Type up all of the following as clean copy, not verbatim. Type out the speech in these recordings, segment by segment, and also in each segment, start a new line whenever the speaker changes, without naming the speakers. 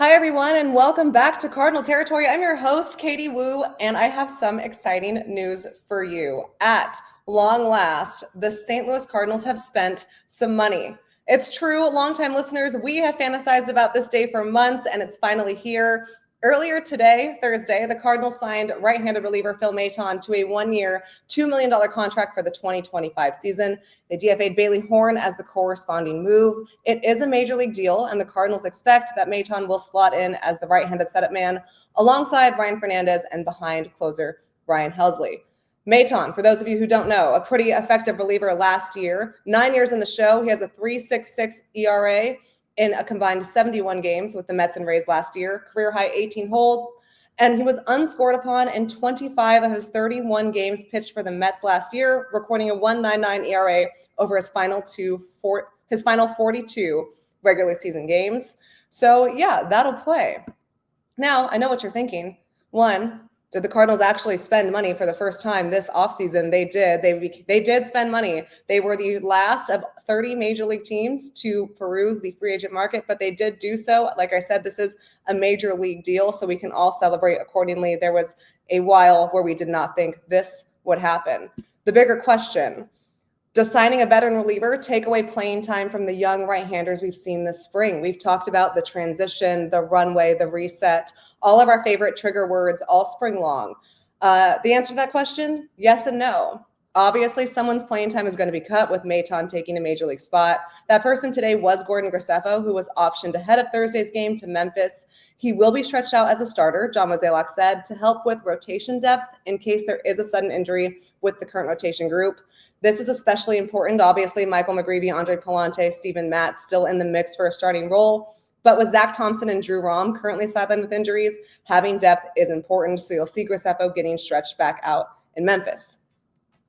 Hi, everyone, and welcome back to Cardinal Territory. I'm your host, Katie Wu, and I have some exciting news for you. At long last, the St. Louis Cardinals have spent some money. It's true, longtime listeners, we have fantasized about this day for months, and it's finally here. Earlier today, Thursday, the Cardinals signed right-handed reliever Phil Maton to a one-year, $2 million contract for the 2025 season. They DFA'd Bailey Horn as the corresponding move. It is a major league deal, and the Cardinals expect that Maton will slot in as the right-handed setup man alongside Ryan Fernandez and behind closer Ryan Helsley. Maton, for those of you who don't know, a pretty effective reliever last year. 9 years in the show, he has a 3.66 ERA in a combined 71 games with the Mets and Rays last year, career high 18 holds, and he was unscored upon in 25 of his 31 games pitched for the Mets last year, recording a 1.99 ERA over his final 42 regular season games. So yeah, that'll play. Now, I know what you're thinking. One, did the Cardinals actually spend money for the first time this offseason? They did. They did spend money. They were the last of 30 major league teams to peruse the free agent market, but they did do so. Like I said, this is a major league deal, so we can all celebrate accordingly. There was a while where we did not think this would happen. The bigger question, does signing a veteran reliever take away playing time from the young right-handers we've seen this spring? We've talked about the transition, the runway, the reset, all of our favorite trigger words all spring long. The answer to that question, yes and no. Obviously, someone's playing time is going to be cut with Maton taking a major league spot. That person today was Gordon Graceffo, who was optioned ahead of Thursday's game to Memphis. He will be stretched out as a starter, John Mozeliak said, to help with rotation depth in case there is a sudden injury with the current rotation group. This is especially important. Obviously, Michael McGreevy, Andre Palante, Steven Matt still in the mix for a starting role. But with Zach Thompson and Drew Rom currently sidelined with injuries, having depth is important. So you'll see Graceffo getting stretched back out in Memphis.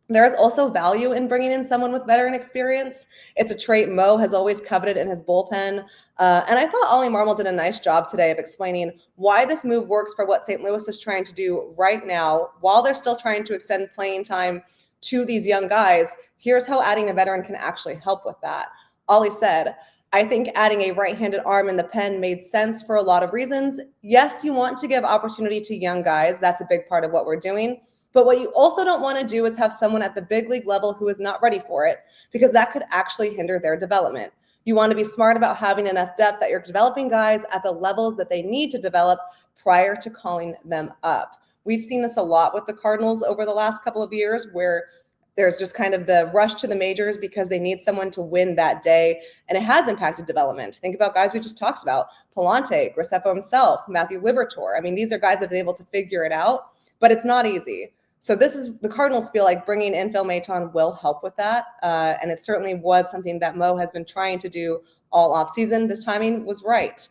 There is also value in bringing in someone with veteran experience. It's a trait Mo has always coveted in his bullpen. And I thought Ollie Marmol did a nice job today of explaining why this move works for what St. Louis is trying to do right now while they're still trying to extend playing time to these young guys. Here's how adding a veteran can actually help with that. Ollie said, I think adding a right-handed arm in the pen made sense for a lot of reasons. Yes, you want to give opportunity to young guys. That's a big part of what we're doing. But what you also don't want to do is have someone at the big league level who is not ready for it, because that could actually hinder their development. You want to be smart about having enough depth that you're developing guys at the levels that they need to develop prior to calling them up. We've seen this a lot with the Cardinals over the last couple of years, where there's just kind of the rush to the majors because they need someone to win that day. And it has impacted development. Think about guys we just talked about, Palante, Graceffo himself, Matthew Liberatore. I mean, these are guys that have been able to figure it out, but it's not easy. So this is, the Cardinals feel like bringing in Phil Maton will help with that. And it certainly was something that Mo has been trying to do all offseason. This timing was right.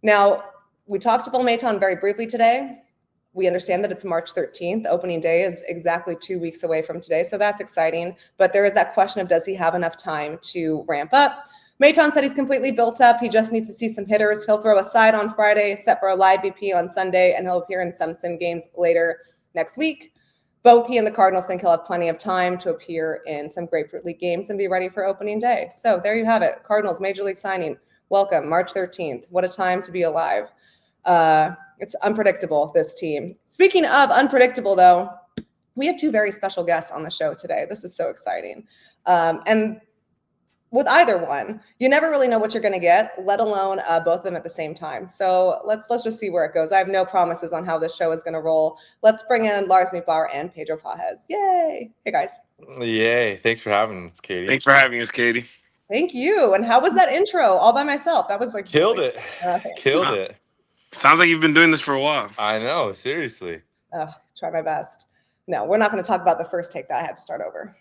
Now, we talked to Phil Maton very briefly today. We understand that it's March 13th. Opening day is exactly 2 weeks away from today, so that's exciting. But there is that question of, does he have enough time to ramp up? Maton said he's completely built up. He just needs to see some hitters. He'll throw a side on Friday, set for a live BP on Sunday, and he'll appear in some sim games later next week. Both he and the Cardinals think he'll have plenty of time to appear in some Grapefruit League games and be ready for opening day. So there you have it. Cardinals Major League signing. Welcome, March 13th. What a time to be alive. It's unpredictable, this team. Speaking of unpredictable, though, we have two very special guests on the show today. This is so exciting. And with either one, you never really know what you're going to get, let alone both of them at the same time. So let's just see where it goes. I have no promises on how this show is going to roll. Let's bring in Lars Nootbaar and Pedro Pagés. Yay. Hey, guys.
Yay. Thanks for having us, Katie.
Thanks for having us, Katie.
Thank you. And how was that intro all by myself? That was like...
Killed it. Killed
Wow.
it.
Sounds like you've been doing this for a while.
I know. Seriously.
Try my best. No, we're not going to talk about the first take that I had to start over.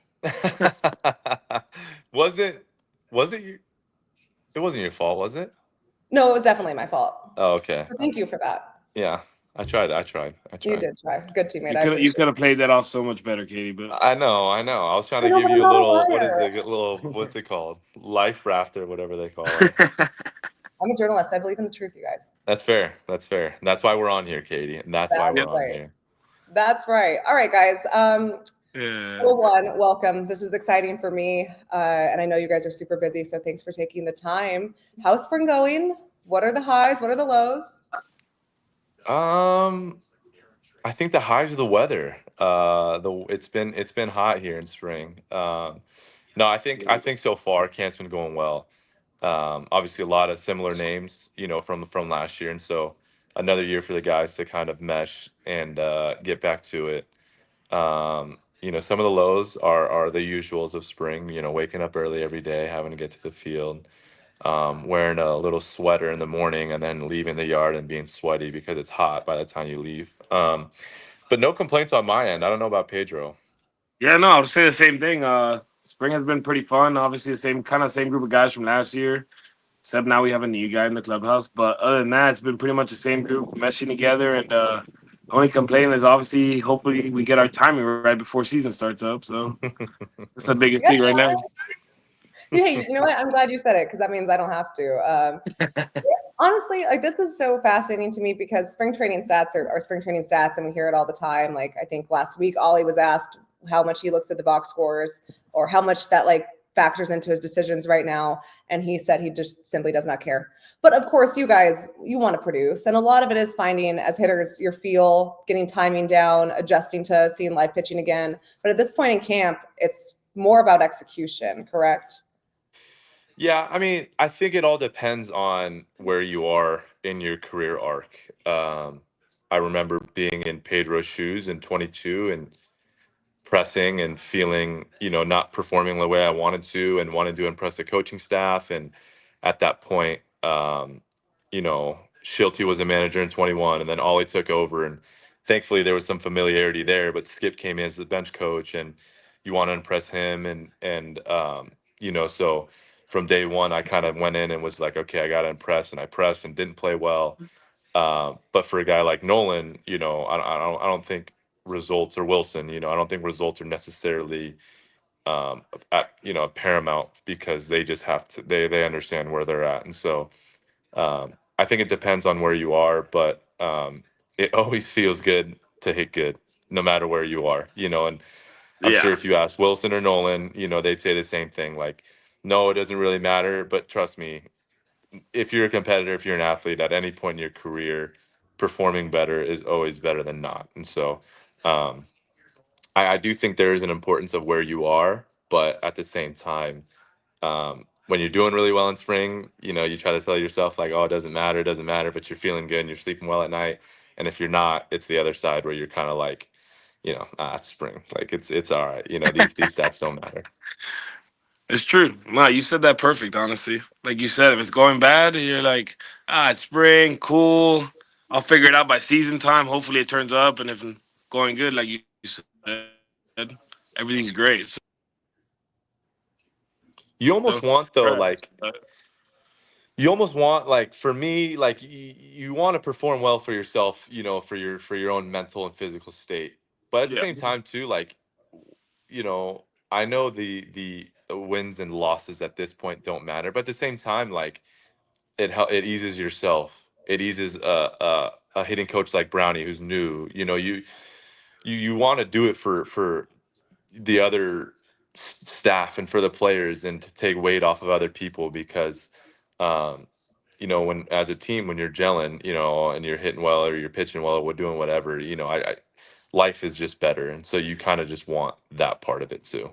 Was it you? It wasn't your fault, was it?
No, it was definitely my fault.
Oh, okay.
So thank you for that.
Yeah, I tried.
You did try. Good teammate.
You could have played that off so much better, Katie. But
I know. I was trying to give you a little. What's it called? Life raft or whatever they call it.
I'm a journalist. I believe in the truth, you guys.
That's fair. That's why we're on here, Katie, and that's why we're on here.
That's right. All right, guys.
Yeah.
Well, one, welcome. This is exciting for me, and I know you guys are super busy, so thanks for taking the time. How's spring going? What are the highs? What are the lows?
I think the highs are the weather. It's been hot here in spring. No, I think so far camp's been going well. Obviously a lot of similar names, from last year, and so another year for the guys to kind of mesh and get back to it. Some of the lows are the usuals of spring. Waking up early every day, having to get to the field, wearing a little sweater in the morning, and then leaving the yard and being sweaty because it's hot by the time you leave. But no complaints on my end. I don't know about Pedro.
Yeah, no, I would say the same thing. Spring has been pretty fun. Obviously, the same group of guys from last year, except now we have a new guy in the clubhouse. But other than that, it's been pretty much the same group meshing together. And the only complaint is obviously, hopefully, we get our timing right before season starts up. So that's the biggest thing right now.
Hey, you know what? I'm glad you said it because that means I don't have to. Honestly, like this is so fascinating to me because spring training stats are spring training stats, and we hear it all the time. Like I think last week, Ollie was asked how much he looks at the box scores or how much that like factors into his decisions right now, and he said he just simply does not care. But of course, you guys, you want to produce, and a lot of it is finding as hitters your feel, getting timing down, adjusting to seeing live pitching again. But at this point in camp, it's more about execution, correct?
Yeah, I mean, I think it all depends on where you are in your career arc. I remember being in Pedro's shoes in 22 and pressing and feeling, not performing the way I wanted to and wanted to impress the coaching staff. And at that point, Shilty was a manager in 21, and then Ollie took over. And thankfully, there was some familiarity there. But Skip came in as the bench coach, and you want to impress him. So from day one, I kind of went in and was like, okay, I got to impress. And I pressed and didn't play well. But for a guy like Nolan, I don't think results, or Wilson, I don't think results are necessarily paramount, because they just have to, they understand where they're at. And so I think it depends on where you are, but it always feels good to hit good no matter where you are, and I'm sure
Yeah.
if you ask Wilson or Nolan, they'd say the same thing, like, no, it doesn't really matter, but trust me, if you're a competitor, if you're an athlete at any point in your career, performing better is always better than not. And so um, I do think there is an importance of where you are, but at the same time, when you're doing really well in spring, you try to tell yourself like, oh, it doesn't matter, but you're feeling good and you're sleeping well at night. And if you're not, it's the other side where you're kind of like, it's spring. Like it's all right. These stats don't matter.
It's true. No, you said that perfect, honestly. Like you said, if it's going bad, you're like, it's spring, cool. I'll figure it out by season time. Hopefully it turns up. And if it's going good, like you said, everything's great.
You almost
So,
want though,
congrats.
like you almost want, like, for me, like you want to perform well for yourself, for your own mental and physical state. But at the
Yeah.
same time too, like, I know the wins and losses at this point don't matter, but at the same time, like, it eases yourself. It eases a hitting coach like Brownie, who's new. You want to do it for the other staff and for the players, and to take weight off of other people, because um when, as a team, when you're gelling, and you're hitting well, or you're pitching well, or we're doing whatever, life is just better. And so you kind of just want that part of it too.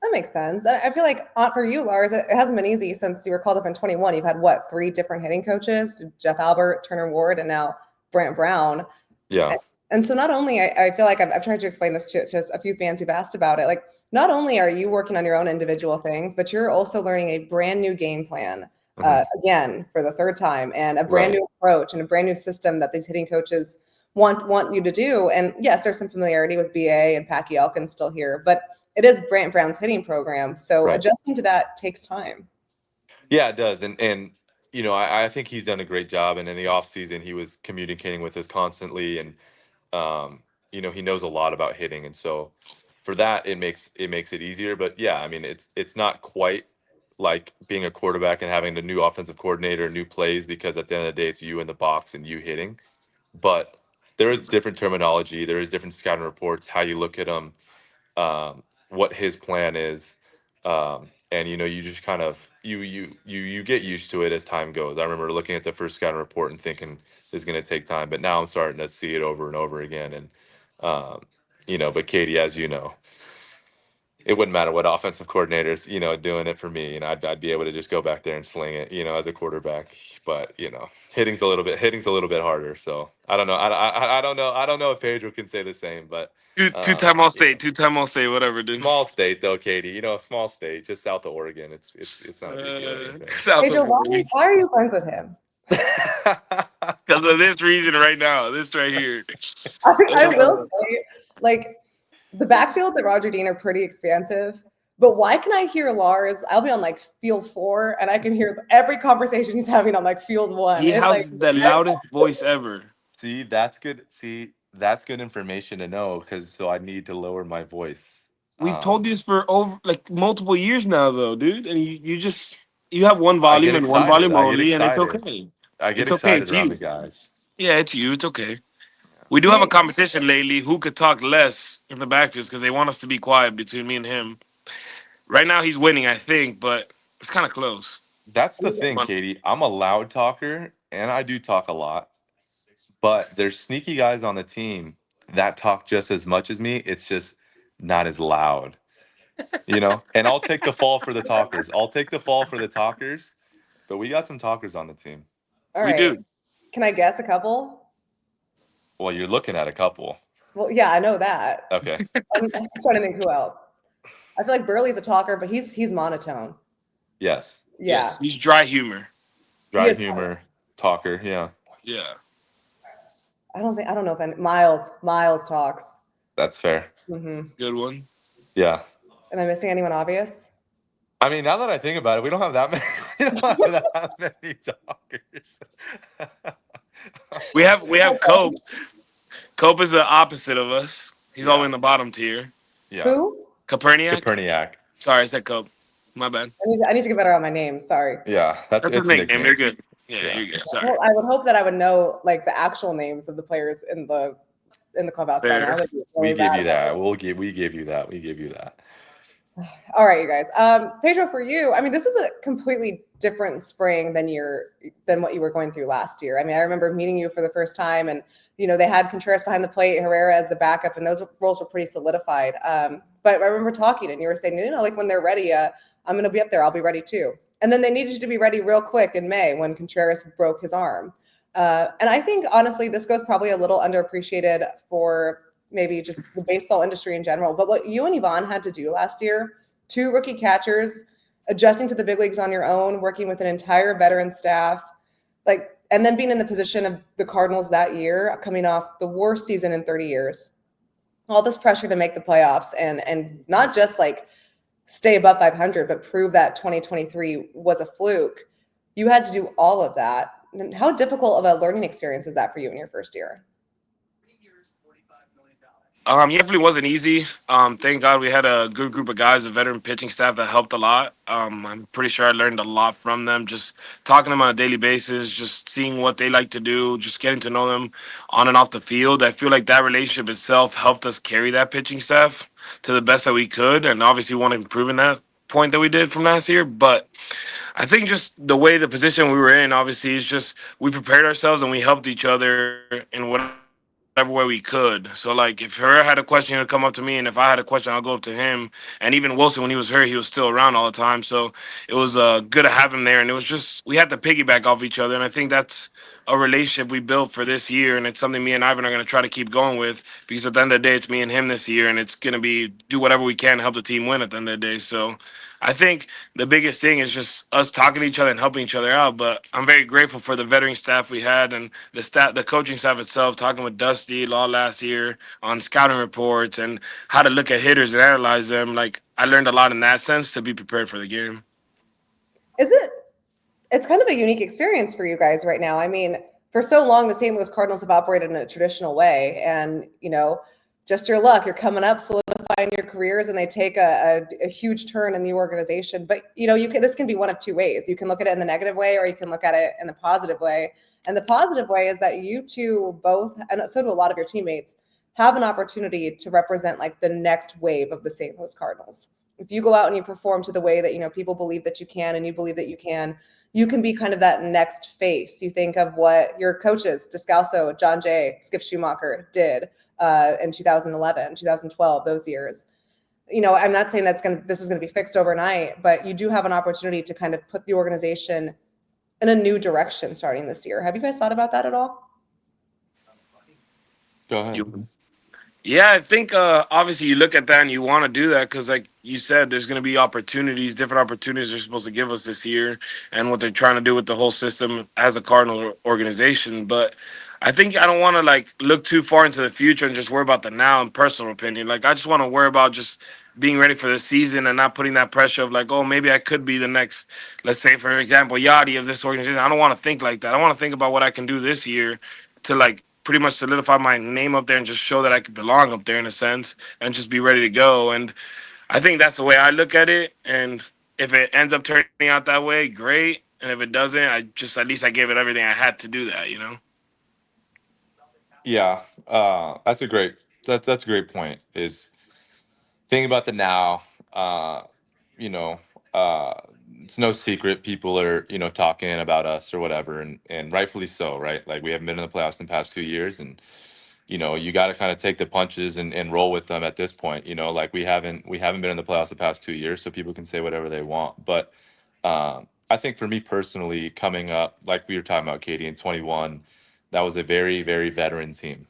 That makes sense. I feel like for you, Lars, it hasn't been easy since you were called up in 21. You've had what, 3 different hitting coaches: Jeff Albert, Turner Ward, and now Brant Brown.
Yeah.
And so not only, I feel like I've tried to explain this to a few fans who've asked about it. Like, not only are you working on your own individual things, but you're also learning a brand new game plan, again, for the third time, and a brand
Right.
new approach and a brand new system that these hitting coaches want you to do. And yes, there's some familiarity with BA and Packy Elkins still here, but it is Brant Brown's hitting program. So
Right.
adjusting to that takes time.
Yeah, it does. And I think he's done a great job. And in the off season, he was communicating with us constantly, and he knows a lot about hitting. And so for that, it makes it easier. But yeah, I mean, it's not quite like being a quarterback and having a new offensive coordinator, new plays, because at the end of the day, it's you in the box and you hitting. But there is different terminology. There is different scouting reports, how you look at them, what his plan is. and you just kind of you get used to it as time goes. I remember looking at the first scouting report and thinking this is going to take time, but now I'm starting to see it over and over again. And um, but Katie, as you know, it wouldn't matter what offensive coordinators, doing it for me. I'd be able to just go back there and sling it, as a quarterback. But hitting's a little bit harder. So I don't know. I don't know if Pedro can say the same. But
Two-time All-State, two-time All-State, whatever, dude.
small state though, Katie. Small state, just south of Oregon. It's not a big deal or anything.
South
Pedro,
of
why are you friends with him?
Because of this reason right now, this right here.
I will say, like, the backfields at Roger Dean are pretty expansive, but why can I hear Lars? I'll be on like field 4 and I can hear every conversation he's having on like field 1.
He
It,
has the loudest voice ever.
See, that's good. See, that's good information to know because so I need to lower my voice.
We've told you this for over like multiple years now, though, dude. And you have one
I get
volume and one
excited.
volume
I get
only, and it's
excited.
okay.
I get
It's okay.
excited
It's
around
you.
the guys.
Yeah, it's you. It's okay. We do have a competition lately. Who could talk less in the backfields because they want us to be quiet between me and him. Right now, he's winning, I think, but it's kind of close.
That's the thing, Katie. I'm a loud talker and I do talk a lot, but there's sneaky guys on the team that talk just as much as me. It's just not as loud, And I'll take the fall for the talkers. But we got some talkers on the team.
all
We
right.
do.
Can I guess a couple?
Well, you're looking at a couple.
Well, yeah, I know that.
Okay.
I'm just trying to think who else. I feel like Burley's a talker, but he's monotone.
Yes.
Yeah.
Yes, he's dry humor.
Dry
is
humor, talker. Yeah.
Yeah.
I don't know if any, Miles talks.
That's fair.
Good one.
Yeah.
Am I missing anyone obvious?
I mean, now that I think about it, we don't have that many. We don't have that many talkers.
We have Cope. Cope is the opposite of us. He's all in the bottom tier.
Yeah.
Who?
Coperniak. Sorry, I said Cope. My bad.
I need to get better on my names. Sorry.
Yeah,
That's his
it's
nickname. You're
nicknames.
good. Yeah, you're good. Sorry.
Well, I would hope that I would know like the actual names of the players in the clubhouse by now.
Fair.
That'd be
We
really
give
bad.
you that. We give you that. We give you that.
All right, you guys. Pedro, for you, I mean, this is a completely different spring than what you were going through last year. I mean, I remember meeting you for the first time, and they had Contreras behind the plate, Herrera as the backup, and those roles were pretty solidified. But I remember talking, and you were saying, like when they're ready, I'm going to be up there. I'll be ready too. And then they needed you to be ready real quick in May when Contreras broke his arm. And I think honestly, this goes probably a little underappreciated for maybe just the baseball industry in general. But what you and Yvonne had to do last year, 2 rookie catchers, adjusting to the big leagues on your own, working with an entire veteran staff, and then being in the position of the Cardinals that year, coming off the worst season in 30 years, all this pressure to make the playoffs and not just stay above 500, but prove that 2023 was a fluke. You had to do all of that. And how difficult of a learning experience is that for you in your first year?
Definitely wasn't easy. Thank God we had a good group of guys, a veteran pitching staff that helped a lot. I'm pretty sure I learned a lot from them, just talking to them on a daily basis, just seeing what they like to do, just getting to know them on and off the field. I feel like that relationship itself helped us carry that pitching staff to the best that we could, and obviously want to improve in that point that we did from last year. But I think just the way the position we were in, obviously, is just we prepared ourselves and we helped each other in whatever way we could. So if Herrera had a question, he would come up to me, and if I had a question, I'll go up to him. And even Wilson, when he was hurt, he was still around all the time. So it was good to have him there. And it was just we had to piggyback off each other. And I think that's a relationship we built for this year, and it's something me and Ivan are going to try to keep going with, because at the end of the day, it's me and him this year, and it's going to be do whatever we can to help the team win at the end of the day. So I think the biggest thing is just us talking to each other and helping each other out. But I'm very grateful for the veteran staff we had and the coaching staff itself, talking with Dusty Law last year on scouting reports and how to look at hitters and analyze them. I learned a lot in that sense to be prepared for the game.
It's kind of a unique experience for you guys right now. I mean, for so long, the St. Louis Cardinals have operated in a traditional way, and just your luck, you're coming up, solidifying your careers, and they take a huge turn in the organization. But this can be one of 2 ways. You can look at it in the negative way, or you can look at it in the positive way. And the positive way is that you two both, and so do a lot of your teammates, have an opportunity to represent the next wave of the St. Louis Cardinals. if you go out and you perform to the way that, you know, people believe that you can, and you believe that you can be kind of that next face. You think of what your coaches, Descalso, John Jay, Skip Schumacher did in 2011, 2012, those years. You know, I'm not saying this is going to be fixed overnight, but you do have an opportunity to kind of put the organization in a new direction starting this year. Have you guys thought about that at all?
Go ahead.
Yeah, I think obviously you look at that and you want to do that because, like you said, there's going to be opportunities, different opportunities they're supposed to give us this year, and what they're trying to do with the whole system as a Cardinal organization. But I think I don't want to like look too far into the future and just worry about the now. In personal opinion, like I just want to worry about just being ready for the season and not putting that pressure of like, oh, maybe I could be the next, let's say for example, Yachty of this organization. I don't want to think like that. I want to think about what I can do this year to like pretty much solidify my name up there and just show that I could belong up there in a sense and just be ready to go. And I think that's the way I look at it. And if it ends up turning out that way, great. And if it doesn't, I just at least I gave it everything I had to do that, you know?
Yeah, that's a great point. Is thinking about the now. Uh, you know, uh, it's no secret people are talking about us or whatever, and rightfully so, right? Like we haven't been in the playoffs in the past 2 years, and you got to kind of take the punches and roll with them at this point. Like we haven't been in the playoffs the past 2 years, so people can say whatever they want. But I think for me personally, coming up, like we were talking about, Katie, in 21, that was a very, very veteran team,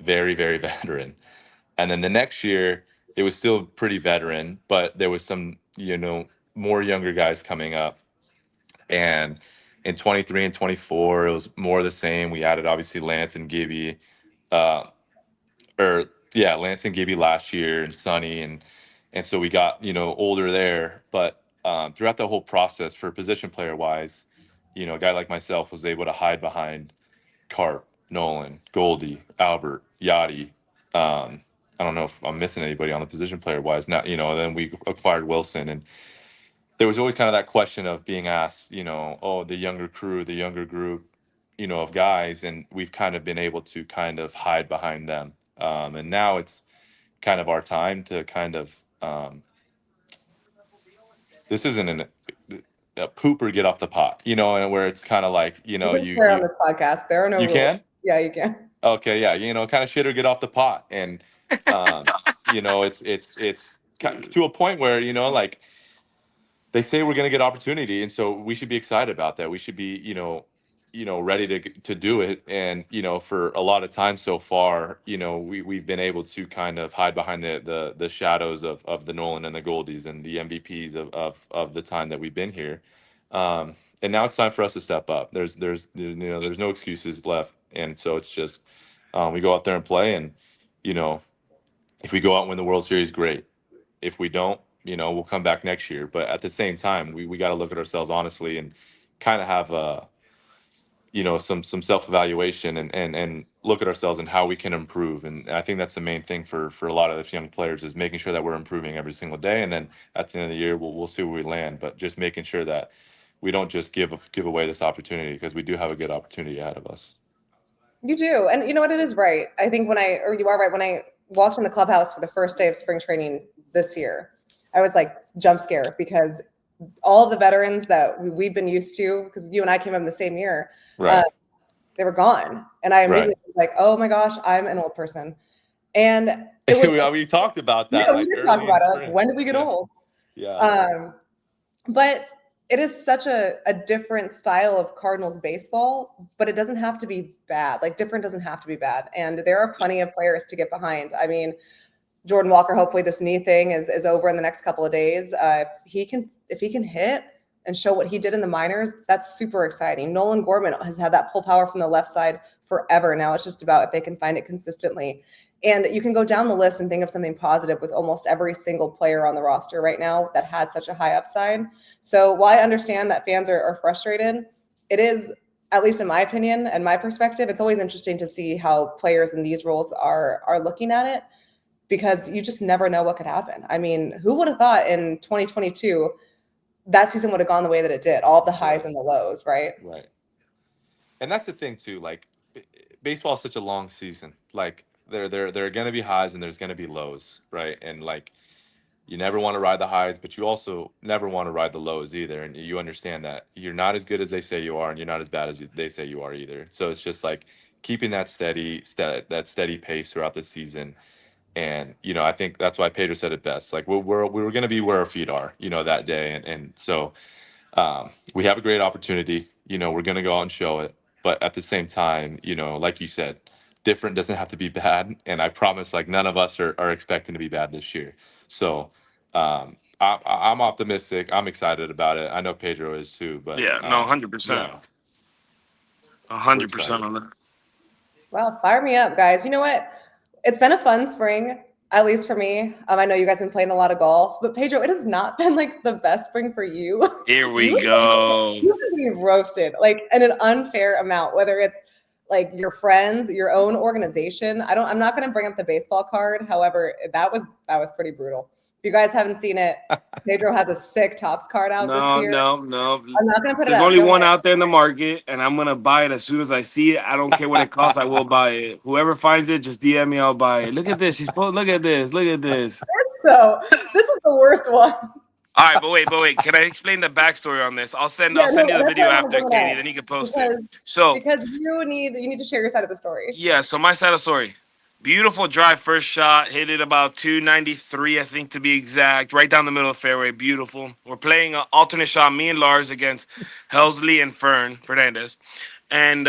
very, very veteran. And then the next year, it was still pretty veteran, but there was some, more younger guys coming up. And in 23 and 24, it was more of the same. We added obviously Lance and Gibby, uh, or yeah, Lance and Gibby last year, and Sonny, and so we got older there. But throughout the whole process, for position player wise, a guy like myself was able to hide behind Carp, Nolan, Goldie, Albert, Yachty. I don't know if I'm missing anybody on the position player wise. Not, and then we acquired Wilson, and there was always kind of that question of being asked, oh, the younger crew, the younger group, of guys, and we've kind of been able to kind of hide behind them. And now it's kind of our time to kind of, this isn't a poop or get off the pot, and where it's kind of like,
You can swear on this podcast. There are no
you
rules.
can?
Yeah, you can.
Okay, yeah, kind of shit or get off the pot, and it's to a point where like they say we're going to get opportunity, and so we should be excited about that. We should be ready to do it, and for a lot of time so far, we've been able to kind of hide behind the shadows of the Nolan and the Goldies and the MVPs of the time that we've been here. And now it's time for us to step up. There's no excuses left, and so it's just we go out there and play, and if we go out and win the World Series, great. If we don't, we'll come back next year. But at the same time, we got to look at ourselves honestly and kind of have some self evaluation, and look at ourselves and how we can improve. And I think that's the main thing for a lot of these young players, is making sure that we're improving every single day. And then at the end of the year, we'll see where we land. But just making sure that we don't just give away this opportunity, because we do have a good opportunity ahead of us.
You do. And you know what? It is right. I think you are right. When I walked in the clubhouse for the first day of spring training this year, I was like jump scared, because all the veterans that we've been used to, because you and I came up in the same year,
Right.
they were gone. And I immediately
Right.
was like, oh my gosh, I'm an old person. And it was
we talked about that.
yeah,
Like
we did
early
talk
in
about it. Like,
spring.
when did we get
Yeah.
old?
Yeah.
But it is such a different style of Cardinals baseball, but it doesn't have to be bad. Like, different doesn't have to be bad. And there are plenty of players to get behind. I mean, Jordan Walker, hopefully this knee thing is over in the next couple of days. If he can hit and show what he did in the minors, that's super exciting. Nolan Gorman has had that pull power from the left side forever. Now it's just about if they can find it consistently. And you can go down the list and think of something positive with almost every single player on the roster right now that has such a high upside. So while I understand that fans are frustrated, it is, at least in my opinion and my perspective, it's always interesting to see how players in these roles are looking at it, because you just never know what could happen. I mean, who would have thought in 2022 that season would have gone the way that it did, all the highs and the lows, right?
Right. And that's the thing too. Like baseball is such a long season. Like there are going to be highs and there's going to be lows, right? And like You never want to ride the highs, but you also never want to ride the lows either. And you understand that you're not as good as they say you are, and you're not as bad as they say you are either. So it's just like keeping that steady pace throughout the season. And I think that's why Pedro said it best. Like we were going to be where our feet are, that day, and so we have a great opportunity. We're going to go out and show it, but at the same time, like you said, different doesn't have to be bad. And I promise, like none of us are expecting to be bad this year. So I'm optimistic. I'm excited about it. I know Pedro is too, but
Yeah, no,
yeah,
100%.
we're
100%
excited.
on that.
Well, fire me up, guys. You know what? It's been a fun spring, at least for me. I know you guys have been playing a lot of golf, but Pedro, it has not been like the best spring for you.
Here we
You
go.
You've been getting roasted, like in an unfair amount, whether it's like your friends, your own organization. I'm not gonna bring up the baseball card. However, that was pretty brutal. If you guys haven't seen it, Pedro has a sick tops card out this
No,
year.
no.
I'm not gonna put it
There's
up.
only
Don't
one
worry.
out there in the market, and I'm gonna buy it as soon as I see it. I don't care what it costs. I will buy it. Whoever finds it, just DM me. I'll buy it. Look at this. Look at this. Look at this.
This is the worst one.
All right, but wait. Can I explain the backstory on this? I'll send
Yeah, no,
you the
that's why
video
I want to
after,
bring it
Katie.
up
Then you can post it.
because
So
you need to share your side of the story.
yeah, so my side of the story. Beautiful drive, first shot, hit it about 293, I think to be exact, right down the middle of the fairway. Beautiful. We're playing an alternate shot, me and Lars against Helsley and Fernandez, and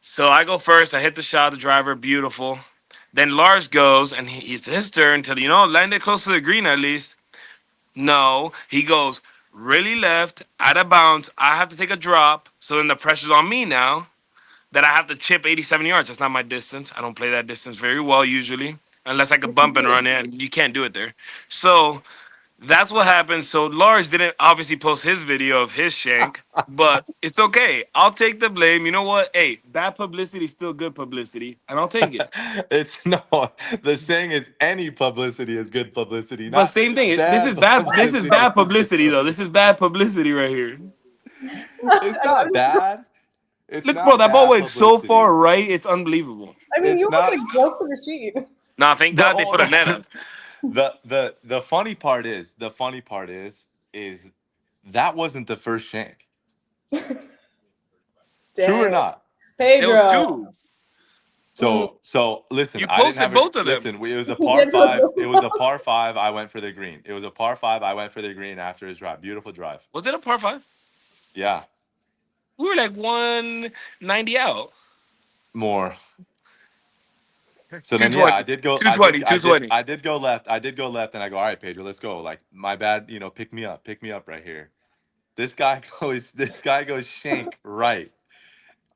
so I go first. I hit the shot, the driver, beautiful. Then Lars goes, and it's his turn to land it close to the green at least. No, he goes really left, out of bounds. I have to take a drop, so then the pressure's on me now that I have to chip 87 yards. That's not my distance. I don't play that distance very well usually, unless I could bump and run it, and you can't do it there. So that's what happened. So Lars didn't obviously post his video of his shank, but it's okay. I'll take the blame. You know what? Hey, bad publicity is still good publicity, and I'll take it.
It's no, the saying is any publicity is good publicity,
But
not
same thing. This is
bad
bad. This is
publicity.
bad publicity, though. This is bad publicity right here.
It's not bad. It's
Look, bro,
not
that ball
bad
went so far
publicity.
right. It's unbelievable.
I mean,
It's
you almost
not
like broke the machine.
Nah, thank
the
God they
whole
put a net up.
the funny part is that wasn't the first shank. True or
Dang.
not?
It was
Pedro.
two.
So listen,
You
I didn't have
posted both of them.
listen. It was a
He
par
did post
five.
both.
It was a par five. I went for the green. It was a par five. I went for the green after his drive. Beautiful drive.
Was it a par five?
Yeah,
We were like 190 out.
more. So then, yeah,
220.
I did go.
220. 220.
I did go left. I did go left, and I go, all right, Pedro, let's go. Like my bad. Pick me up right here. This guy goes shank right.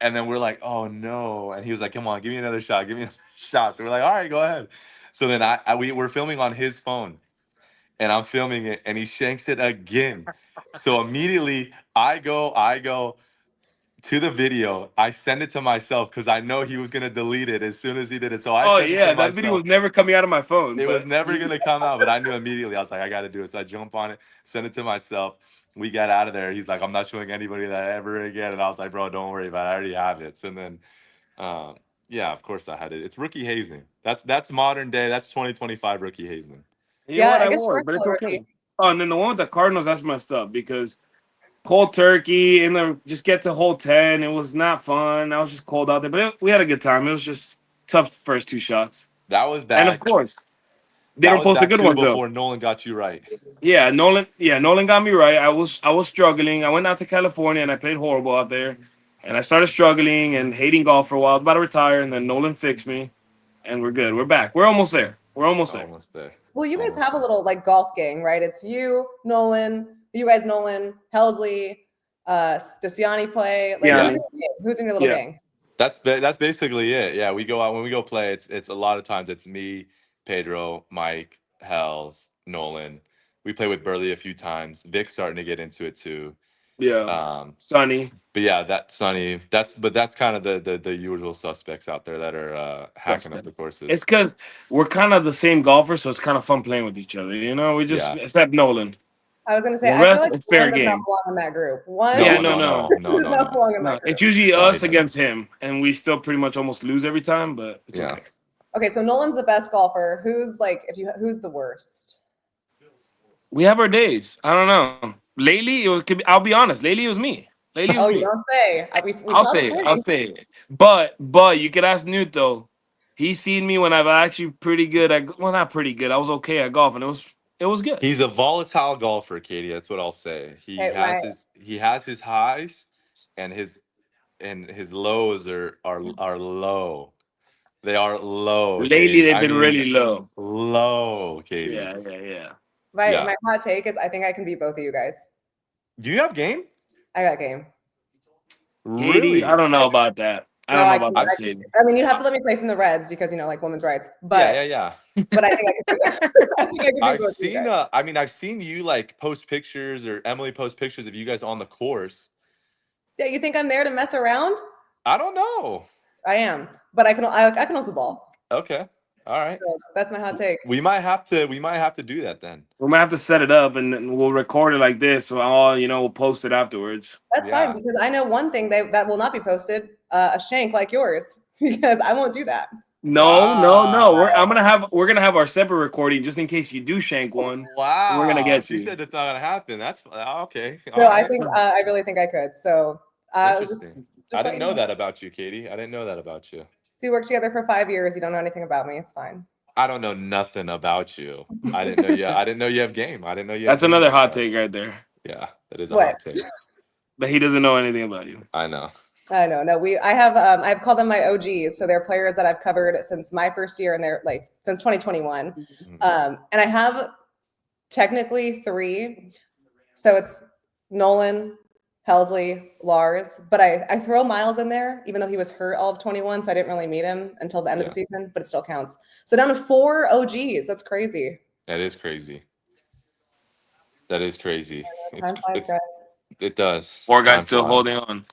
And then we're like, oh no. And he was like, come on, give me another shot. Give me another shot. So we're like, all right, go ahead. So then we were filming on his phone and I'm filming it and he shanks it again. So immediately I go to the video. I send it to myself because I know he was going to delete it as soon as he did it. So I
Oh,
send it
yeah.
to
That video
myself.
was never coming out of my phone.
It was
But
never going to come out, but I knew immediately. I was like, I got to do it. So I jump on it, send it to myself. We got out of there. He's like, I'm not showing anybody that ever again. And I was like, bro, don't worry about it. I already have it. So then, yeah, of course I had it. It's rookie hazing. That's modern day. That's 2025 rookie hazing.
you know what?
I
I
guess you're
won, but it's
still a
okay.
rookie.
Oh, and then the one with the Cardinals, that's messed up because cold turkey and then just get to hole 10. It was not fun. I was just cold out there, but we had a good time. It was just tough first two shots.
That was bad.
And of course, they
that
don't
was
post the
back
good
too
ones
before
though.
Nolan got you right.
Yeah, Nolan got me right. I was struggling. I went out to California and I played horrible out there. And I started struggling and hating golf for a while. I was about to retire, and then Nolan fixed me, and we're good. We're back. We're almost there.
Almost there.
Well, you guys
Almost
have a
there.
little like golf gang, right? It's you, Nolan, Helsley, Stasiani play. Like
Yeah.
who's in your little
Yeah.
gang?
That's basically it. Yeah, we go out when we go play. It's a lot of times it's me, Pedro, Mike, Hells, Nolan. We play with Burley a few times. Vic's starting to get into it too.
Yeah. Sonny.
But yeah, that's Sonny. That's kind of the usual suspects out there that are hacking up the courses.
It's because we're kind of the same golfers, so it's kind of fun playing with each other. We just except Nolan.
I was gonna say
The
I feel
rest,
like
it's fair
one does not
game.
belong in that group. One
Yeah,
no.
does not belong in that group.
It's usually
No, he
us
doesn't.
against him, and we still pretty much almost lose every time, but it's okay.
Okay, so Nolan's the best golfer. Who's the worst?
We have our days. I don't know. Lately, I'll be honest. Lately, it was me. Lately, it was
Oh, you
me.
don't say. We
I'll
saw the
say it. I'll
swing.
say it. But you could ask Newt though. He's seen me when I've actually pretty good at well, not pretty good. I was okay at golf, and it was good.
He's a volatile golfer, Katie. That's what I'll say.
Okay, my
He has his highs, and his lows are low. They are low,
Lately,
Katie.
they've
I
been
mean,
really low.
low, Katie.
Yeah, yeah, yeah.
my
Yeah.
my hot take is I think I can beat both of you guys.
Do you have game?
I got game.
Katie, I
Really?
don't know about that. I
No,
don't know
I
about
can.
that,
I've
Katie.
I mean, you have to let me play from the Reds because like women's rights.
yeah,
But
yeah, yeah.
but I think I can. I think I can beat
I've
both of you
seen
guys.
I mean I've seen you like post pictures or Emily post pictures of you guys on the course.
Yeah, you think I'm there to mess around?
I don't know.
I am, but I can also ball.
Okay. All right.
So that's my hot take.
We might have to do that then.
We might have to set it up, and then we'll record it like this. So we'll post it afterwards.
That's fine
Yeah.
because I know one thing that will not be posted: a shank like yours, because I won't do that.
No, no, no.
Wow.
We're gonna have our separate recording just in case you do shank one. We're gonna
Wow.
get
She
you.
said it's not gonna happen. That's okay.
No,
All
I
right.
think I really think I could. So just
Interesting. I
let
didn't
you
know
know.
that about you, Katie. I didn't know that about you.
So we worked together for 5 years. You don't know anything about me. It's fine.
I don't know nothing about you. I didn't know you. I didn't know you have game. I didn't know you have
That's
game
another
like
hot
that.
take right there.
Yeah, that is a
What?
hot take.
That he doesn't know anything about you.
I know.
I know. No, I've called them my OGs. So they're players that I've covered since my first year, and they're like since 2021.
Mhm.
And I have technically 3. So it's Nolan, Helsley, Lars, but I throw Miles in there, even though he was hurt all of 21, so I didn't really meet him until the end of
Yeah.
the season, but it still counts. So down to 4 OGs. That's crazy.
That is crazy. That is crazy.
Time flies, guys.
It does.
4 guys
Time
still holding
flies.
on.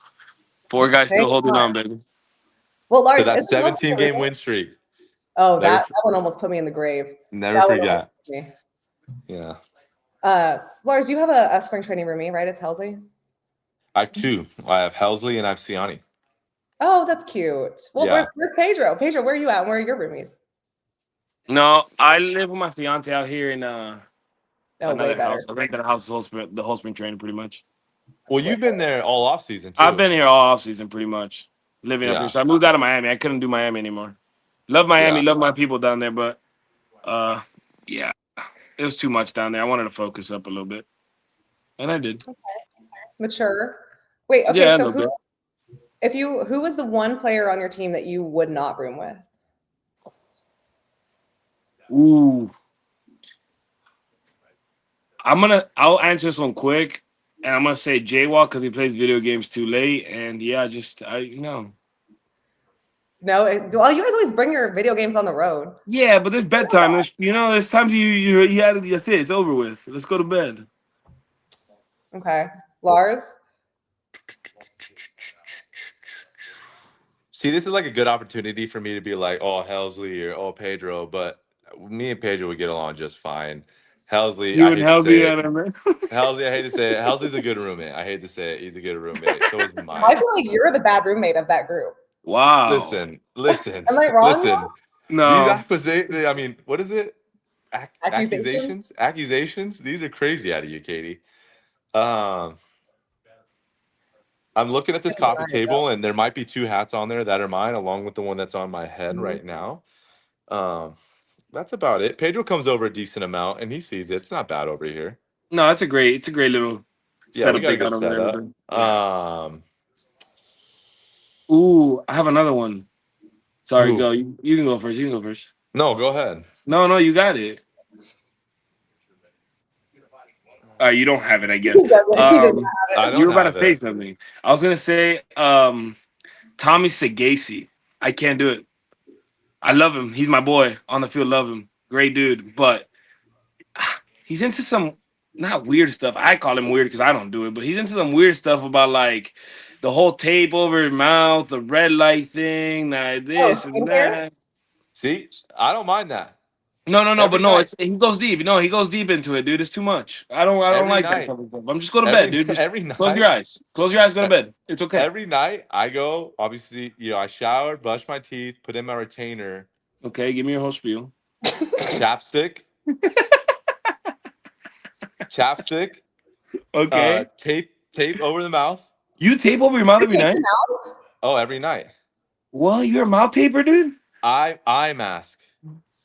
4 guys
Hey,
still holding
come on.
on, baby.
Well,
So
Lars,
that
it's love to
17
your
game
roommate.
win streak.
Oh,
Never,
that one almost put me in the grave.
never
That one almost
forget.
put me.
Yeah.
Lars, you have a spring training roomie, right? It's Helsley.
I have 2. I have Helsley and I have Siani.
Oh, that's cute. Well,
Yeah.
where's Pedro? Pedro, where are you at? And where are your roomies?
No, I live with my fiance out here in
Oh, way
another
better.
house. I think that house is the whole spring training pretty much.
Well,
Way
you've been there all off season
I've
too.
been here all off season pretty much, living up here.
Yeah.
So I moved out of Miami. I couldn't do Miami anymore. Love Miami,
Yeah.
love my people down there, but yeah, it was too much down there. I wanted to focus up a little bit, and I did.
Mature. Wait, okay,
Yeah, a
so
little bit.
who was the one player on your team that you would not room with?
Ooh, I'll answer this one quick, and I'm gonna say Jaywalk because he plays video games too late, and yeah,
No, well, you guys always bring your video games on the road.
Yeah, but there's bedtime. There's times you had that's it. It's over with. Let's go to bed.
Okay, Lars.
See, this is like a good opportunity for me to be like, oh, Helsley or oh, Pedro, but me and Pedro would get along just fine. Helsley,
You
I
and
hate to say
Helsley,
it.
man.
Helsley, I hate to say it. Helsley's a good roommate. I hate to say it. He's a good roommate. So is
I
Mike.
feel like you're the bad roommate of that group.
Wow.
Listen,
Am I wrong?
listen. These
No.
accusations, I mean, what is it?
Accusations?
Accusations? These are crazy out of you, Katie. Um, I'm looking at this coffee table, and there might be 2 hats on there that are mine, along with the one that's on my head right now. That's about it. Pedro comes over a decent amount, and he sees it. It's not bad over here.
No, it's a great little
Yeah, we
setup
got
they
a good
got over there.
setup.
Yeah. Ooh, I have another one. Sorry,
Who?
go. You can go first. You can go first.
No, go ahead.
No, you got it. You don't have it, I guess.
He doesn't. He does not have
I
it.
You
don't
were about to
have
say
it.
something. I was gonna say Tommy Sagasi. I can't do it. I love him. He's my boy on the field. Love him. Great dude. But he's into some not weird stuff. I call him weird because I don't do it. But he's into some weird stuff about like the whole tape over his mouth, the red light thing,
Oh,
this and
skincare?
that.
See, I don't mind that.
No.
Every
But no,
night,
it's he goes deep. No, he goes deep into it, dude. It's too much. I don't
every
like that
night,
type of stuff. I'm just go to bed, dude. Just
every
close your
night,
eyes. Close your eyes. Go to bed. It's okay.
every night. I go. Obviously, I shower, brush my teeth, put in my retainer,
Okay, give me your whole spiel.
chapstick, chapstick,
Okay.
tape over the mouth.
You tape over your mouth every
Take
night?
them out?
Oh, every night.
Well, you're a mouth taper, dude?
Eye mask.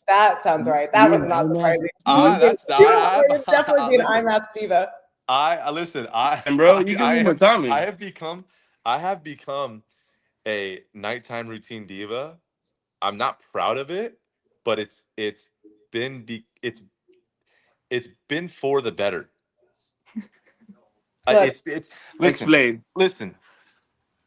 That sounds right. That
You're
was
an
not
eye mask.
surprising. You would be,
I
you'd definitely be an
listen.
IMAX diva.
Listen. I
And bro, you can move with Tommy.
I have become a nighttime routine diva. I'm not proud of it, but it's been for the better.
Look.
It's listen.
Explain.
Listen.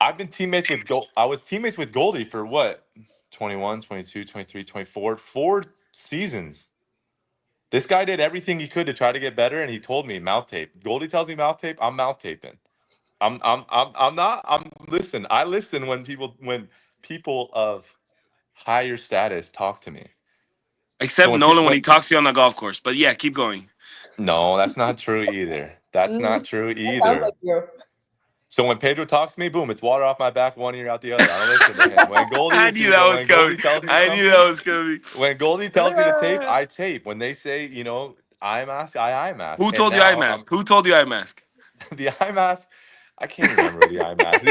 I've been teammates with I was teammates with Goldie for what? 21, 22, 23, 24, 4 seasons. This guy did everything he could to try to get better, and he told me mouth tape. Goldie tells me mouth tape, I'm mouth taping. Listen, I listen when people of higher status talk to me.
Except
So
Nolan when he talks to you on the golf course. But yeah, keep going.
no, that's not true either. That's not true
That sounds
either.
like you.
So when Pedro talks to me, boom, it's water off my back, one ear out the other. I don't listen to him. When Goldie,
I knew that was
when
coming.
Goldie tells me
I knew
something,
that was coming.
when Goldie tells me to tape, I tape. When they say, eye mask, I eye mask.
Who
And
told you eye
now
mask? Who told you eye mask?
the eye mask. I can't remember the eye mask.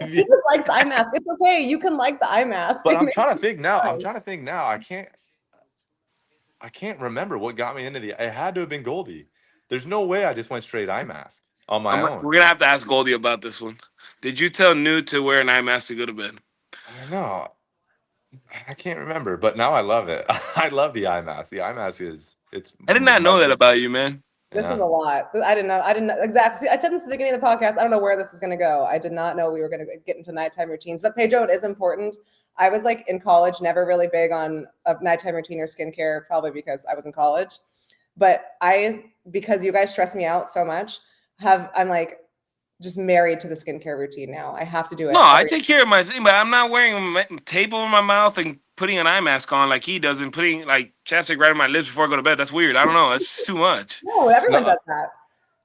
He just likes the eye mask. It's okay. You can like the eye mask.
But I'm trying to think now. I can't remember what got me into the. It had to have been Goldie. There's no way I just went straight eye mask on my own.
We're gonna have to ask Goldie about this one. Did you tell Newt to wear an eye mask to go to bed?
No, I can't remember. But now I love it. I love the eye mask. The eye mask it's.
I did not know that about you, man.
This is a lot. I didn't know. Exactly. I said this at the beginning of the podcast. I don't know where this is going to go. I did not know we were going to get into nighttime routines. But Pedro, it is important. I was like in college, never really big on a nighttime routine or skincare, probably because I was in college. But because you guys stress me out so much, I'm like just married to the skincare routine now. I have to do it.
No, I take care of my thing, but I'm not wearing tape over my mouth and putting an eye mask on like he does and putting like chapstick right on my lips before I go to bed. That's weird. I don't know. That's too much.
No, everyone does that.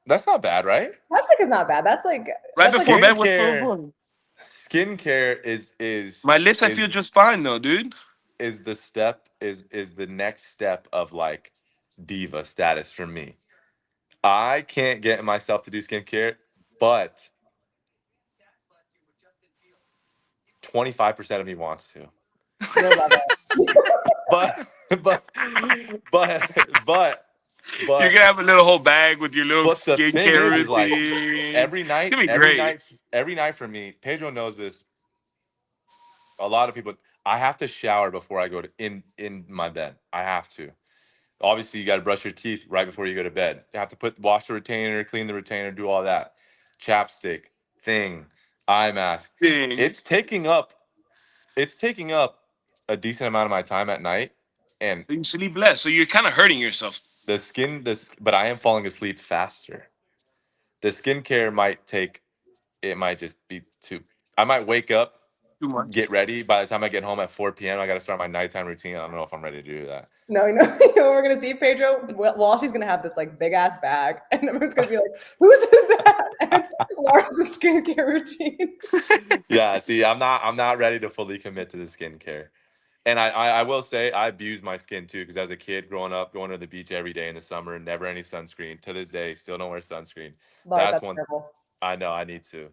That's not bad, right?
Chapstick is not bad. That's like
right before bed. What's
skincare,
so important?
Skincare is
my lips. I feel just fine though, dude.
Is the next step of like diva status for me. I can't get myself to do skincare, but 25% of me wants to.
You'll love it.
but
you're gonna have a little whole bag with your little skincare routine.
Is like every night for me. Pedro knows this. A lot of people. I have to shower before I go to in my bed. I have to. Obviously, you got to brush your teeth right before you go to bed. You have to wash the retainer, clean the retainer, do all that. Chapstick, eye mask. It's taking up a decent amount of my time at night, and
you sleep less, so you're kind of hurting yourself.
But I am falling asleep faster. The skincare might just be too. I might wake up, get ready. By the time I get home at 4 p.m., I got to start my nighttime routine. I don't know if I'm ready to do that.
No, you know what we're gonna see, Pedro? Well, she's gonna have this like big ass bag, and everyone's gonna be like, "Whose is that?" And it's Lars' skincare routine.
Yeah, see, I'm not ready to fully commit to the skincare, and I will say I abused my skin too, because as a kid growing up, going to the beach every day in the summer, never any sunscreen. To this day, still don't wear sunscreen.
Lars, that's terrible.
I know I need to,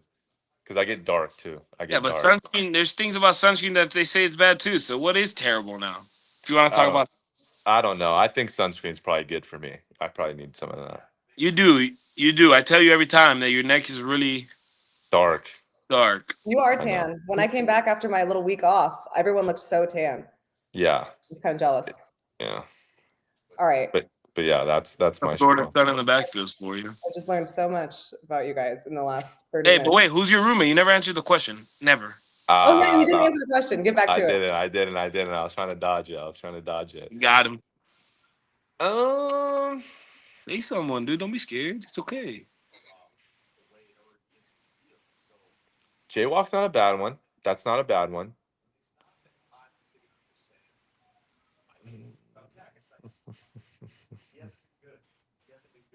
because I get dark too.
But sunscreen. There's things about sunscreen that they say it's bad too. So what is terrible now? If you want to talk about.
I don't know. I think sunscreen's probably good for me. I probably need some of that.
You do. I tell you every time that your neck is really
dark.
You are tan. When I came back after my little week off, everyone looked so tan.
Yeah.
I'm kind of jealous.
Yeah.
All right.
But yeah, that's my
Florida sun in the back feels for you.
I just learned so much about you guys in the last 30 minutes.
But wait, who's your roommate? You never answered the question. Never.
Oh yeah, you didn't answer the question. Get back to it.
I didn't. I was trying to dodge it.
You got him.
Say
someone, dude. Don't be scared. It's okay.
Jaywalk's not a bad one. That's not a bad one.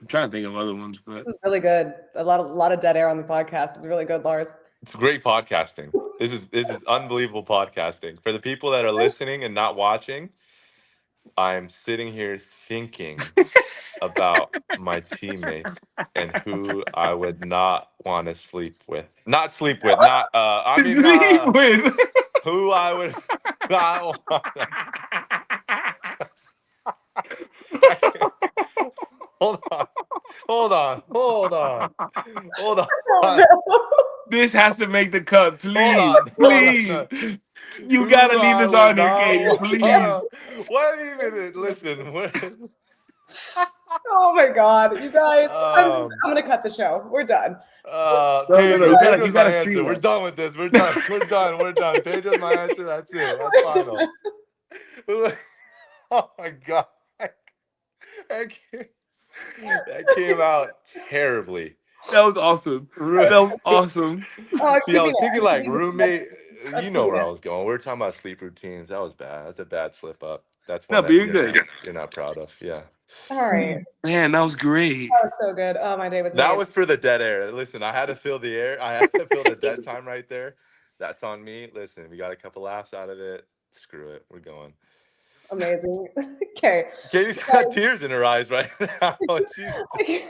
I'm trying to think of other ones, but
this is really good. A lot of dead air on the podcast. It's really good, Lars.
It's great podcasting. This is unbelievable podcasting. For the people that are listening and not watching, I'm sitting here thinking about my teammates and who I would not want to sleep with. Not sleep with, not
Sleep with.
who I would not want to. I can't. Hold on. Hold on. Hold on. Hold on.
This has to make the cut,
Hold
please,
on. No,
please.
no, no.
You
Who
gotta leave
I
this
would
on here,
not
Katie,
want.
please.
What even? Listen.
Oh my God, you guys! I'm
Um.
gonna cut the show. We're done.
No,
Pedro.
you
Pedro's my
gotta
answer. We're
streamline.
done with this. We're done. We're done. We're done. Pedro's my answer. That's it. That's
We're
final.
done.
Oh my God. That came out terribly.
That was awesome.
Ru-
That was awesome.
Oh, I'm
See, I
keeping
was
it.
thinking
I'm
like
keeping it.
roommate.
I'm
You know
keeping
where I
it.
was going. We were talking about sleep routines. That was bad. That's a bad slip up. That's
No,
one
but
that
you're good.
you're not proud of. Yeah.
All right.
Man, that was great.
That was so good. Oh, my day was
That
amazing.
was for the dead air. Listen, I had to fill the air. I had to fill the dead time right there. That's on me. Listen, we got a couple laughs out of it. Screw it. We're going.
Amazing. Okay.
Katie's got tears in her eyes right now. She's,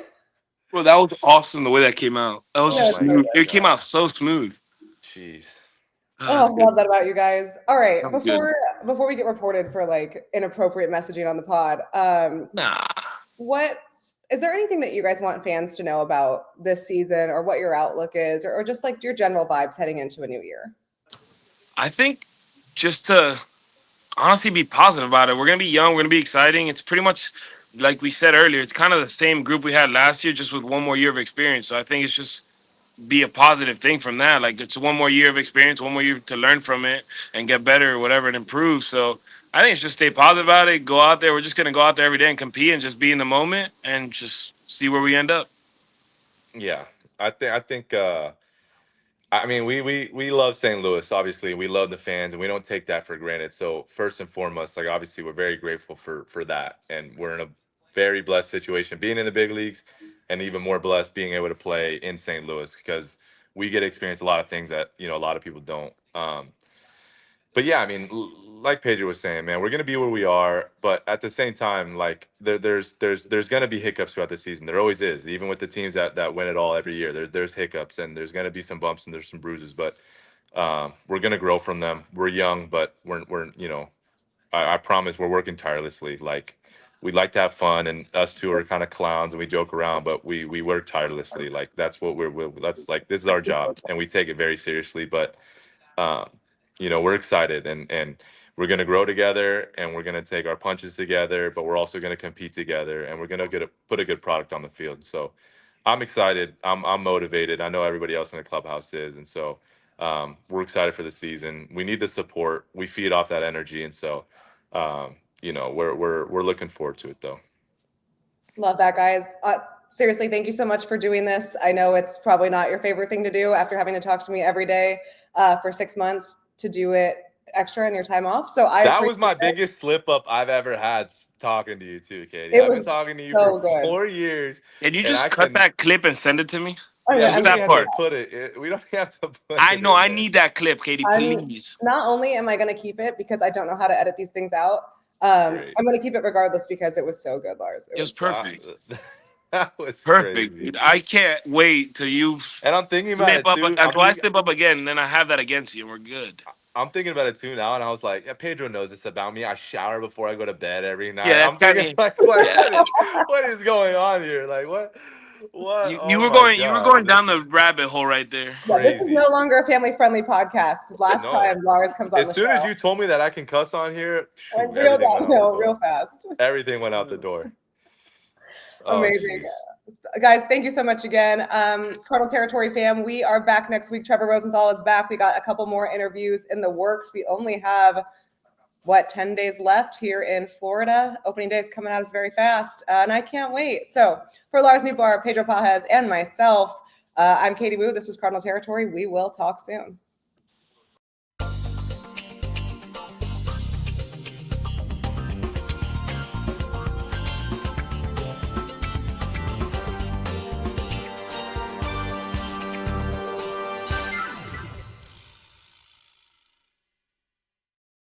Bro, that was awesome the way that came out. That was
No,
oh
just
my
smooth. It came
God.
out so smooth.
Jeez.
That's
Oh,
good.
love that about you guys. All right,
That was good.
before we get reported for like inappropriate messaging on the pod,
Nah.
what is there anything that you guys want fans to know about this season, or what your outlook is, or just like your general vibes heading into a new year?
I think just to honestly be positive about it. We're gonna be young. We're gonna be exciting. It's pretty much like we said earlier. It's kind of the same group we had last year, just with one more year of experience. So I think it's just be a positive thing from that. Like it's one more year of experience, one more year to learn from it and get better or whatever and improve. So I think it's just stay positive about it. Go out there. We're just gonna go out there every day and compete and just be in the moment and just see where we end up.
Yeah. I think I mean, we love St. Louis. Obviously, we love the fans, and we don't take that for granted. So first and foremost, like obviously, we're very grateful for that, and we're in a very blessed situation being in the big leagues, and even more blessed being able to play in St. Louis because we get to experience a lot of things that a lot of people don't. But yeah, I mean, like Pedro was saying, man, we're gonna be where we are, but at the same time, like there's gonna be hiccups throughout the season. There always is, even with the teams that win it all every year. There's hiccups and there's gonna be some bumps and there's some bruises, but we're gonna grow from them. We're young, but we're I promise we're working tirelessly. Like we like to have fun, and us two are kind of clowns and we joke around, but we work tirelessly. Like that's what that's like this is our job, and we take it very seriously. But um, we're excited and we're going to grow together and we're going to take our punches together, but we're also going to compete together and we're going to put a good product on the field. So I'm excited. I'm motivated. I know everybody else in the clubhouse is. And so we're excited for the season. We need the support. We feed off that energy. And so, we're looking forward to it though.
Love that, guys. Seriously, thank you so much for doing this. I know it's probably not your favorite thing to do after having to talk to me every day for 6 months to do it extra in your time off. So I
That was
appreciate
my
it.
biggest slip up I've ever had talking to you too, Katie.
It
I've been
was
talking to you
so
for
good.
4 years
Can you
and
just
I
cut
can
that clip and send it to me?
Okay,
Yeah,
Just
we don't
that
have to
part.
put it. We don't have to put
I
it
know.
in
I
there.
need that clip, Katie.
I'm
Please.
not only am I going to keep it because I don't know how to edit these things out.
Great.
I'm going to keep it regardless because it was so good, Lars. It
It was
was
perfect.
That was
Perfect,
crazy.
dude. I can't wait till you
And I'm thinking about
slip
it
up.
too.
Until I slip up again, and then I have that against you, and we're good.
I'm thinking about it too now, and I was like, yeah, Pedro knows this about me. I shower before I go to bed every
Yeah,
night.
that's
I'm
kind
thinking
of
like
yeah.
what is going on here? Like what? What?
You
Oh
were
my
going
God, this
down the
is
rabbit hole right there.
Yeah, this is no
crazy.
longer a family-friendly podcast. Last
No,
time Lars comes on
as
the
soon as
show,
you told me that I can cuss on here,
like
shoot,
real
everything went out the
downhill, real
door.
fast.
Everything went out the door. Oh,
Amazing.
jeez.
Guys, thank you so much again. Cardinal Territory fam, we are back next week. Trevor Rosenthal is back. We got a couple more interviews in the works. We only have, 10 days left here in Florida. Opening day is coming at us very fast, and I can't wait. So for Lars Nootbaar, Pedro Pagés, and myself, I'm Katie Wu. This is Cardinal Territory. We will talk soon.